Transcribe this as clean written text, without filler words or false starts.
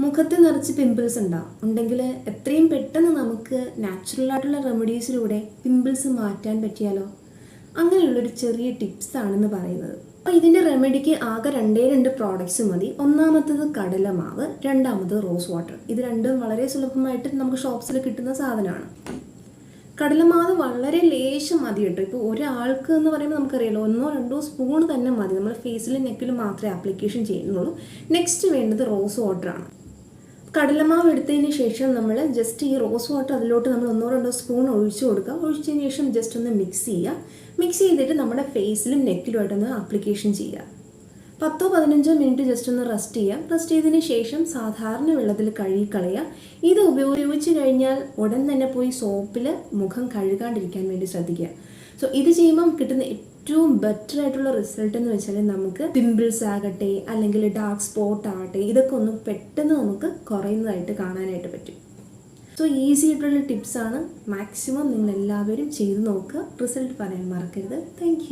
മുഖത്ത് നിറച്ച് പിമ്പിൾസ് ഉണ്ടെങ്കിൽ എത്രയും പെട്ടെന്ന് നമുക്ക് നാച്ചുറലായിട്ടുള്ള റെമഡീസിലൂടെ പിമ്പിൾസ് മാറ്റാൻ പറ്റിയാലോ? അങ്ങനെയുള്ളൊരു ചെറിയ ടിപ്സാണെന്ന് പറയുന്നത്. അപ്പോൾ ഇതിൻ്റെ റെമഡിക്ക് ആകെ രണ്ട് പ്രോഡക്റ്റ്സ് മതി. ഒന്നാമത്തത് കടലമാവ്, രണ്ടാമത് റോസ് വാട്ടർ. ഇത് രണ്ടും വളരെ സുലഭമായിട്ട് നമുക്ക് ഷോപ്സിൽ കിട്ടുന്ന സാധനമാണ്. കടലമാവ് വളരെ ലേശം മതി കേട്ടോ. ഇപ്പോൾ ഒരാൾക്ക് എന്ന് പറയുമ്പോൾ നമുക്കറിയാലോ, 1-2 സ്പൂൺ തന്നെ മതി. നമ്മൾ ഫേസിലും നെക്കിലും മാത്രമേ ആപ്ലിക്കേഷൻ ചെയ്യുന്നുള്ളൂ. നെക്സ്റ്റ് വേണ്ടത് റോസ് വാട്ടറാണ്. കടലമാവ് എടുത്തതിന് ശേഷം നമ്മൾ ജസ്റ്റ് ഈ റോസ് വാട്ടർ അതിലോട്ട് നമ്മൾ 1-2 സ്പൂൺ ഒഴിച്ചു കൊടുക്കുക. ഒഴിച്ചതിന് ശേഷം ജസ്റ്റ് ഒന്ന് മിക്സ് ചെയ്യുക. മിക്സ് ചെയ്തിട്ട് നമ്മുടെ ഫേസിലും നെക്കിലുമായിട്ടൊന്ന് ആപ്ലിക്കേഷൻ ചെയ്യുക. 10-15 മിനിറ്റ് ജസ്റ്റ് ഒന്ന് റെസ്റ്റ് ചെയ്യുക. റെസ്റ്റ് ചെയ്തതിന് ശേഷം സാധാരണ വെള്ളത്തിൽ കഴുകിക്കളയുക. ഇത് ഉപയോഗിച്ച് കഴിഞ്ഞാൽ ഉടൻ തന്നെ പോയി സോപ്പിൽ മുഖം കഴുകാണ്ടിരിക്കാൻ വേണ്ടി ശ്രദ്ധിക്കുക. സോ ഇത് ചെയ്യുമ്പം കിട്ടുന്ന ഏറ്റവും ബെറ്റർ ആയിട്ടുള്ള റിസൾട്ട് എന്ന് വെച്ചാൽ നമുക്ക് പിമ്പിൾസ് ആകട്ടെ അല്ലെങ്കിൽ ഡാർക്ക് സ്പോട്ട് ആകട്ടെ, ഇതൊക്കെ ഒന്ന് പെട്ടെന്ന് നമുക്ക് കുറയുന്നതായിട്ട് കാണാനായിട്ട് പറ്റും. സോ ഈസി ആയിട്ടുള്ള ടിപ്സാണ്. മാക്സിമം നിങ്ങൾ എല്ലാവരും ചെയ്ത് നോക്കുക. റിസൾട്ട് പറയാൻ മറക്കരുത്. താങ്ക്